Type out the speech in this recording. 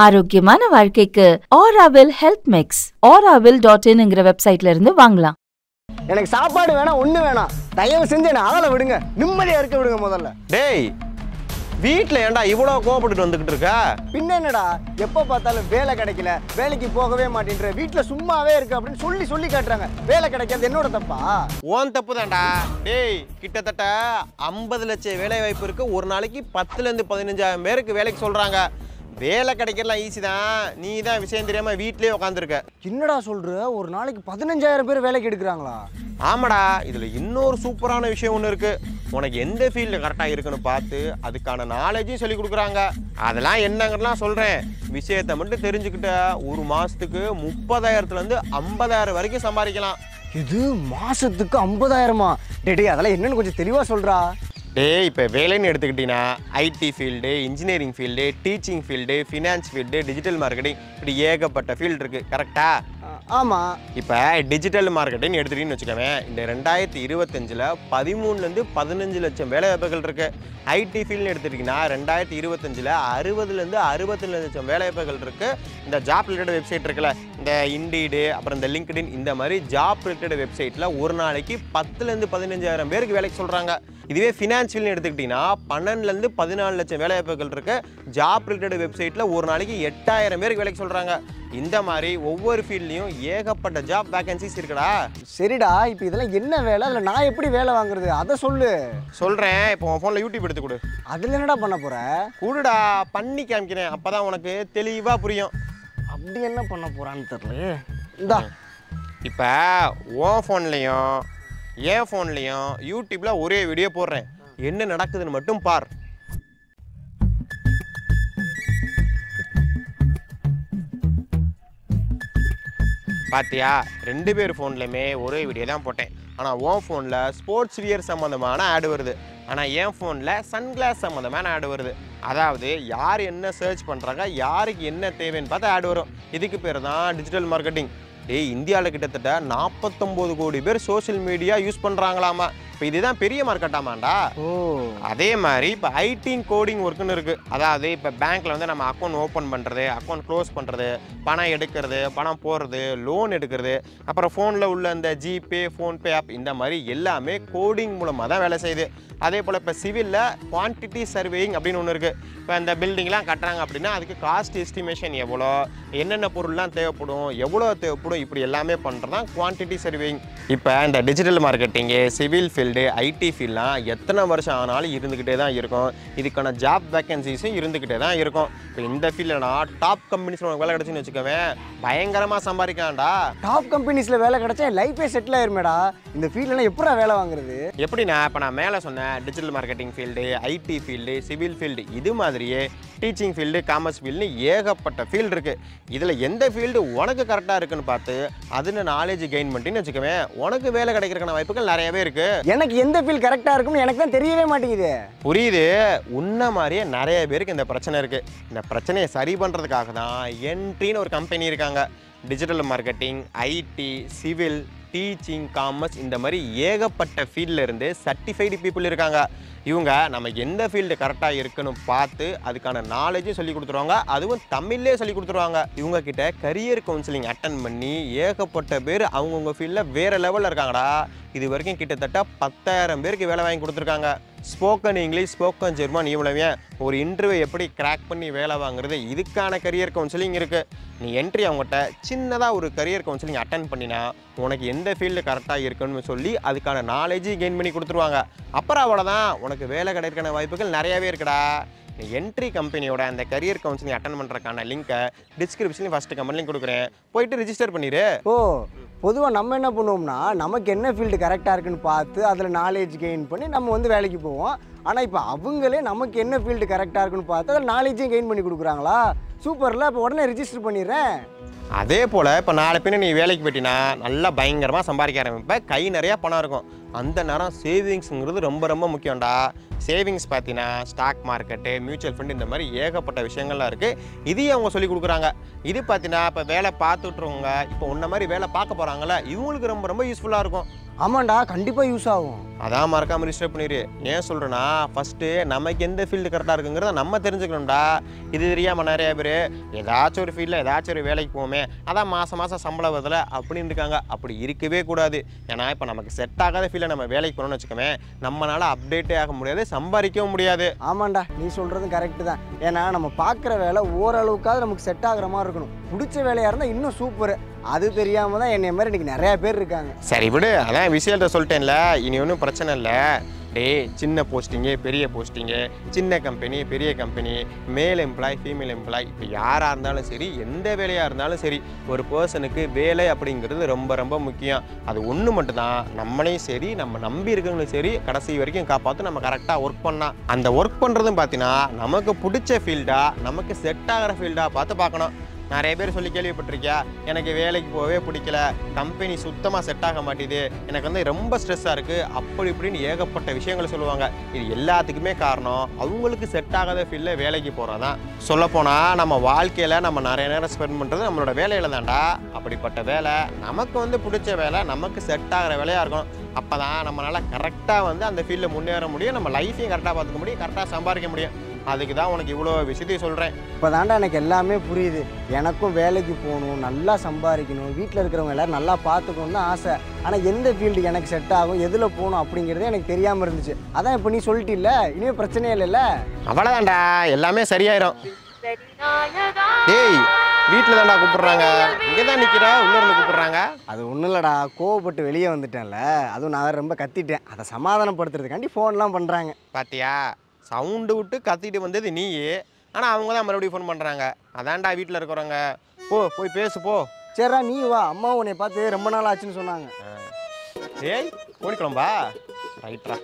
ஆரோக்கியமான வாழ்க்கைக்கு Auraville Health Mix auraville.in வெப்சைட்ல இருந்து வாங்கலாம். எனக்கு சாப்பாடு வேணாம், ஒண்ணு வேணாம். தயவு செஞ்சு என்ன ஆள விடுங்க, நிம்மதியா இருக்க விடுங்க முதல்ல. டேய், வீட்ல ஏன்டா இவ்வளவு கோபப்பட்டு வந்துகிட்டு இருக்க? பின்ன என்னடா, எப்ப பார்த்தாலும் வேலை கிடைக்கல, வேலைக்கு போகவே மாட்டேன்ற, வீட்ல சும்மாவே இருக்கு அப்படின்னு சொல்லி காட்டுறாங்க. வேலை கிடைக்காது என்னோட தப்பா? ஓன் தப்பு தான்டா. டேய், கிட்டத்தட்ட 50 லட்சம் வேலை வாய்ப்பு இருக்கு. ஒரு நாளைக்கு 10ல இருந்து 15,000 பேருக்கு வேலைக்கு சொல்றாங்க. வேலை கிடைக்கலாம் ஈஸி தான், நீ தான் விஷயம் தெரியாம வீட்லயே உட்காந்துருக்க. என்னடா சொல்ற, ஒரு நாளைக்கு 15,000 பேர் வேலைக்கு எடுக்கிறாங்களா? ஆமாடா, இதுல இன்னொரு சூப்பரான விஷயம் ஒன்று இருக்கு. உனக்கு எந்த ஃபீல்டு கரெக்டாக இருக்குன்னு பார்த்து அதுக்கான நாலேஜையும் சொல்லி கொடுக்குறாங்க. அதெல்லாம் என்னங்கலாம் சொல்கிறேன். விஷயத்தை மட்டும் தெரிஞ்சுக்கிட்ட ஒரு மாதத்துக்கு 30,000லேருந்து 50,000 வரைக்கும் சம்பாதிக்கலாம். இது மாசத்துக்கு 50,000மா? டேய், அதெல்லாம் என்னன்னு கொஞ்சம் தெளிவா சொல்றா. டேய், இப்போ வேலைன்னு எடுத்துக்கிட்டீங்கன்னா IT field, engineering field, teaching field, finance field, digital marketing, இப்படி ஏகப்பட்ட ஃபீல்டு இருக்குது. கரெக்டாக? ஆமாம். இப்போ டிஜிட்டல் மார்க்கெட்டிங் எடுத்துகிட்டின்னு வச்சுக்கோவேன். இந்த 2025ல் 13லேருந்து 15 லட்சம் வேலை வாய்ப்புகள் இருக்குது. ஐடி ஃபீல்டுன்னு எடுத்துட்டிங்கன்னா 2025ல் 60லேருந்து 62 லட்சம் வேலை வாய்ப்புகள் இருக்குது. இந்த ஜாப் ரிலேட்டட் வெப்சைட் இருக்குல்ல, இந்த இண்டீடு, அப்புறம் இந்த லிங்க்டின், இந்த மாதிரி ஜாப் ரிலேட்டட் வெப்சைட்டில் ஒரு நாளைக்கு 10லேருந்து 15,000 பேருக்கு வேலைக்கு சொல்கிறாங்க. இதுவே ஃபினான்ஸ் ஃபீல்டுன்னு எடுத்துக்கிட்டிங்கன்னா 12லேருந்து 14 லட்சம் வேலை வாய்ப்புகள் இருக்குது. ஜாப் ரிலேட்டட் வெப்சைட்டில் ஒரு நாளைக்கு 8,000 பேருக்கு வேலைக்கு சொல்கிறாங்க. இந்த மாதிரி ஒவ்வொரு ஃபீல்ட்லையும் ஏகப்பட்ட ஜாப் வேகன்சிஸ் இருக்குடா. சரிடா, இப்போ இதெல்லாம் என்ன வேலை, அதில் நான் எப்படி வேலை வாங்குறது அதை சொல்லு. சொல்கிறேன். இப்போ உன் ஃபோனில் யூடியூப் எடுத்து கொடு. அதில் என்னடா பண்ண போகிற? கூடுடா, பண்ணி காமிக்கிறேன், அப்போ தான் உனக்கு தெளிவாக புரியும். அப்படி என்ன பண்ண போகிறான்னு தெரியல. இந்தா, இப்போ உன் ஃபோன்லேயும் என் ஃபோன்லேயும் யூடியூப்பில் ஒரே வீடியோ போடுறேன். என்ன நடக்குதுன்னு மட்டும் பார். பாத்தியா, 2 பேர் ஃபோன்லையுமே ஒரே வீடியோ தான் போட்டேன். ஆனால் உன் ஃபோனில் ஸ்போர்ட்ஸ் வியர் சம்மந்தமான ஆடு வருது. ஆனால் என் ஃபோனில் சன்கிளாஸ் சம்மந்தமான ஆடு வருது. அதாவது யார் என்ன சர்ச் பண்ணுறாங்க, யாருக்கு என்ன தேவைன்னு பார்த்து ஆடு வரும். இதுக்கு பேர் தான் டிஜிட்டல் மார்க்கெட்டிங். இந்தியாவில் கிட்டத்தட்ட 49 கோடி பேர் சோஷியல் மீடியா யூஸ் பண்ணுறாங்களாமா. இப்போ இதுதான் பெரிய மார்க்கெட்டாமாண்டா. அதே மாதிரி இப்போ ஐடி கோடிங் ஒர்க்குன்னு இருக்குது. அதாவது இப்போ பேங்க்கில் வந்து நம்ம அக்கௌண்ட் ஓப்பன் பண்ணுறது, அக்கௌண்ட் க்ளோஸ் பண்ணுறது, பணம் எடுக்கிறது, பணம் போடுறது, லோன் எடுக்கிறது, அப்புறம் ஃபோனில் உள்ள இந்த ஜிபே, ஃபோன்பே ஆப், இந்த மாதிரி எல்லாமே கோடிங் மூலமாக தான் வேலை செய்யுது. அதே போல் இப்போ சிவிலில் குவான்டிட்டி சர்வேயிங் அப்படின்னு ஒன்று இருக்குது. இப்போ இந்த பில்டிங்லாம் கட்டுறாங்க அப்படின்னா அதுக்கு காஸ்ட் எஸ்டிமேஷன் எவ்வளோ, என்னென்ன பொருள்லாம் தேவைப்படும், எவ்வளோ தேவைப்படும், இப்படி எல்லாமே பண்ணுறது தான் குவான்டிட்டி சர்வேயிங். இப்போ இந்த digital marketing, civil field, IT ஃபீல்ட்லாம் எத்தனை வருஷம் ஆனாலும் இருந்துக்கிட்டே தான் இருக்கும். இதுக்கான ஜாப் வேக்கன்சிஸும் இருந்துக்கிட்டே தான் இருக்கும். இப்போ இந்த ஃபீல்டுனா டாப் கம்பெனிஸில் உனக்கு வேலை கிடச்சின்னு வச்சுக்கோவேன், பயங்கரமாக சம்பாதிக்கலாம்டா. டாப் கம்பெனிஸில் வேலை கிடச்சா லைஃபே செட்டில் ஆயிருமேடா. இந்த ஃபீல்டெலாம் எப்படா வேலை வாங்குறது? எப்படின்னா, இப்போ நான் மேலே சொன்னேன் digital marketing field, IT field, civil field, இது மாதிரியே டீச்சிங் ஃபீல்டு, காமர்ஸ் ஃபீல்டுன்னு ஏகப்பட்ட ஃபீல்டு இருக்குது. இதில் எந்த ஃபீல்டு உனக்கு கரெக்டாக இருக்குன்னு பார்த்து அதில் நாலேஜ் கெயின் பண்ணின்னு வச்சுக்கவேன், உனக்கு வேலை கிடைக்கிறக்கான வாய்ப்புகள் நிறையவே இருக்குது. எனக்கு எந்த ஃபீல்டு கரெக்டாக இருக்கும்னு எனக்கு தான் தெரியவே மாட்டேங்குது. புரியுது, உன்ன மாதிரியே நிறைய பேருக்கு இந்த பிரச்சனை இருக்குது. இந்த பிரச்சனையை சரி பண்ணுறதுக்காக தான் என்ட்ரின்னு ஒரு கம்பெனி இருக்காங்க. Digital marketing, IT, civil, teaching, commerce, இந்த மாதிரி ஏகப்பட்ட ஃபீல்டில் இருந்து சர்டிஃபைடு பீப்புள் இருக்காங்க. இவங்க நம்ம எந்த ஃபீல்டு கரெக்டாக இருக்குன்னு பார்த்து அதுக்கான நாலேஜும் சொல்லி கொடுத்துருவாங்க, அதுவும் தமிழ்லேயே சொல்லி கொடுத்துருவாங்க. இவங்கக்கிட்ட கரியர் கவுன்சிலிங் அட்டன் பண்ணி ஏகப்பட்ட பேர் அவங்கவுங்க ஃபீல்டில் வேறு லெவலில் இருக்காங்கடா. இது வரைக்கும் கிட்டத்தட்ட 10,000 பேருக்கு வேலை வாங்கி கொடுத்துருக்காங்க. ஸ்போக்கன் இங்கிலீஷ், ஸ்போக்கன் ஜெர்மன், இவ்வளவே ஒரு இன்டர்வியூ எப்படி கிராக் பண்ணி வேலை வாங்குறது, இதுக்கான கரியர் கவுன்சிலிங் இருக்குது. நீ என்ட்ரி அவங்ககிட்ட சின்னதாக ஒரு கரியர் கவுன்சிலிங் அட்டன் பண்ணினா உனக்கு எந்த ஃபீல்டு கரெக்டாக இருக்குன்னு சொல்லி அதுக்கான நாலேஜ் கெயின் பண்ணி கொடுத்துருவாங்க. அப்புறம் அவ்வளோதான், உனக்கு வேலை கிடைக்கிற வாய்ப்புகள் நிறையாவே இருக்குடா. நீ என்ட்ரி கம்பெனியோட அந்த கரியர் கவுன்சிலிங் அட்டன் பண்ணுறதுக்கான லிங்க்கை டிஸ்கிரிப்ஷன்லையும் ஃபஸ்ட்டு கமெண்ட்லையும் கொடுக்குறேன், போயிட்டு ரிஜிஸ்டர் பண்ணிடு. பொதுவாக நம்ம என்ன பண்ணுவோம்னா, நமக்கு என்ன ஃபீல்டு கரெக்டாக இருக்குன்னு பார்த்து அதில் நாலேஜ் கெயின் பண்ணி நம்ம வந்து வேலைக்கு போவோம். ஆனால் இப்போ அவங்களே நமக்கு என்ன ஃபீல்டு கரெக்டாக இருக்குன்னு பார்த்து அதில் நாலேஜையும் கெயின் பண்ணி கொடுக்குறாங்களா? சூப்பரில், இப்போ உடனே ரிஜிஸ்டர் பண்ணிடுறேன். அதே போல் இப்போ நாளை பின்ன நீ வேலைக்கு போயிட்டீங்கன்னா நல்லா பயங்கரமாக சம்பாதிக்க ஆரம்பிப்ப, கை நிறையா பணம் இருக்கும். அந்த நேரம் சேவிங்ஸுங்கிறது ரொம்ப ரொம்ப முக்கியம்டா. சேவிங்ஸ் பார்த்தீங்கன்னா ஸ்டாக் மார்க்கெட்டு, மியூச்சுவல் ஃபண்டு, இந்த மாதிரி ஏகப்பட்ட விஷயங்கள்லாம் இருக்குது. இதையும் அவங்க சொல்லி கொடுக்குறாங்க. இது பார்த்தீங்கன்னா இப்போ வேலை பார்த்துட்ருவங்க, இப்போ உன்ன மாதிரி வேலை பார்க்க போகிறாங்கள, இவங்களுக்கு ரொம்ப ரொம்ப யூஸ்ஃபுல்லாக இருக்கும். ஆமாண்டா, கண்டிப்பாக யூஸ் ஆகும். அதான் மறக்காம ரிஜிஸ்டர் பண்ணிடு. ஏன் சொல்கிறேன்னா ஃபஸ்ட்டு நமக்கு எந்த ஃபீல்டு கரெக்டாக இருக்குங்கிறத நம்ம தெரிஞ்சுக்கணும்டா. இது தெரியாமல் நிறைய பேர் ஏதாச்சும் ஒரு ஃபீல்டில் ஏதாச்சும் ஒரு வேலைக்கு போவோமே, அதான் மாதம் சம்பளம் வரல அப்படின்னு இருக்காங்க. அப்படி இருக்கவே கூடாது. ஏன்னா இப்போ நமக்கு செட் ஆகாத ஃபீல்டில் நம்ம வேலைக்கு போகணும்னு வச்சுக்கோமே, நம்மளால் அப்டேட்டே ஆக முடியாது, சம்பாதிக்கவும் முடியாது. ஆமாண்டா, நீ சொல்கிறதும் கரெக்டு தான். ஏன்னா நம்ம பார்க்குற வேலை ஓரளவுக்காவது நமக்கு செட் ஆகிற மாதிரி இருக்கணும். பிடிச்ச வேலையாக இருந்தால் இன்னும் சூப்பரு. அது தெரியாமல் தான் என்னை மாதிரி இன்றைக்கி நிறையா பேர் இருக்காங்க. சரி விடு, அதான் விஷயத்தை சொல்லிட்டேன்ல, இனி ஒன்றும் பிரச்சனை இல்லை. சின்ன போஸ்டிங்கு பெரிய போஸ்டிங்கு, சின்ன கம்பெனி பெரிய கம்பெனி, மேல் எம்ப்ளாய் ஃபீமேல் எம்ப்ளாய், இப்போ யாராக இருந்தாலும் சரி, எந்த வேலையாக இருந்தாலும் சரி, ஒரு பர்சனுக்கு வேலை அப்படிங்கிறது ரொம்ப ரொம்ப முக்கியம். அது ஒன்று மட்டும்தான் நம்மளையும் சரி நம்ம நம்பி இருக்கவங்களும் சரி கடைசி வரைக்கும் காப்பாற்று. நம்ம கரெக்டாக ஒர்க் பண்ணால் அந்த ஒர்க் பண்ணுறதும் பார்த்தீங்கன்னா நமக்கு பிடிச்ச ஃபீல்டாக நமக்கு செட் ஆகிற ஃபீல்டாக பார்க்கணும். நிறைய பேர் சொல்லி கேள்விப்பட்டிருக்கியா, எனக்கு வேலைக்கு போகவே பிடிக்கல, கம்பெனி சுத்தமாக செட் ஆக மாட்டேது, எனக்கு வந்து ரொம்ப ஸ்ட்ரெஸ்ஸாக இருக்குது, அப்படி இப்படின்னு ஏகப்பட்ட விஷயங்களை சொல்லுவாங்க. இது எல்லாத்துக்குமே காரணம் அவங்களுக்கு செட் ஆகாத ஃபீல்டில் வேலைக்கு போகிறது தான். சொல்லப்போனால் நம்ம வாழ்க்கையில் நம்ம நிறைய நேரம் ஸ்பெண்ட் பண்ணுறது நம்மளோட வேலையில் தான்டா. அப்படிப்பட்ட வேலை நமக்கு வந்து பிடிச்ச வேலை, நமக்கு செட் ஆகிற வேலையாக இருக்கணும். அப்போ தான் நம்மளால் கரெக்டாக வந்து அந்த ஃபீல்டில் முன்னேற முடியும், நம்ம லைஃப்பையும் கரெக்டாக பார்த்துக்க முடியும், கரெக்டாக சம்பாதிக்க முடியும். அதுக்கு தான் உனக்கு இவ்வளோ விஷயத்தையும் சொல்கிறேன். இப்போ தாண்டா எனக்கு எல்லாமே புரியுது. எனக்கும் வேலைக்கு போகணும், நல்லா சம்பாதிக்கணும், வீட்டில் இருக்கிறவங்க எல்லோரும் நல்லா பார்த்துக்கணும்னு ஆசை. ஆனால் எந்த ஃபீல்டு எனக்கு செட் ஆகும், எதில் போகணும் அப்படிங்கிறதே எனக்கு தெரியாமல் இருந்துச்சு. அதான் இப்போ நீ சொல்லிட்டில்ல, இனிமேல் பிரச்சனையே இல்லைல்ல. அவ்வளோதான்டா, எல்லாமே சரியாயிரும். வீட்டில் தான்டா கூப்பிட்றாங்க, இங்கே தான் நிற்கிறா, உள்ளே இருந்து கூப்பிட்றாங்க. அது ஒன்றும் இல்லைடா, கோவப்பட்டு வெளியே வந்துட்டேன்ல, அதுவும் நான் ரொம்ப கத்திட்டேன். அதை சமாதானப்படுத்துறதுக்காண்டி ஃபோன்லாம் பண்ணுறாங்க. பாத்தியா, சவுண்டு விட்டு கத்திட்டு வந்தது நீ, ஆனால் அவங்க தான் மறுபடியும் ஃபோன் பண்ணுறாங்க. அதான்டா வீட்டில் இருக்கிறவங்க. போய் பேசு போ. சரிடா நீ வா, அம்மா உன்னை பார்த்து ரொம்ப நாள் ஆச்சுன்னு சொன்னாங்க. ஓடிக்கலாம்பா. ரைட்ரா.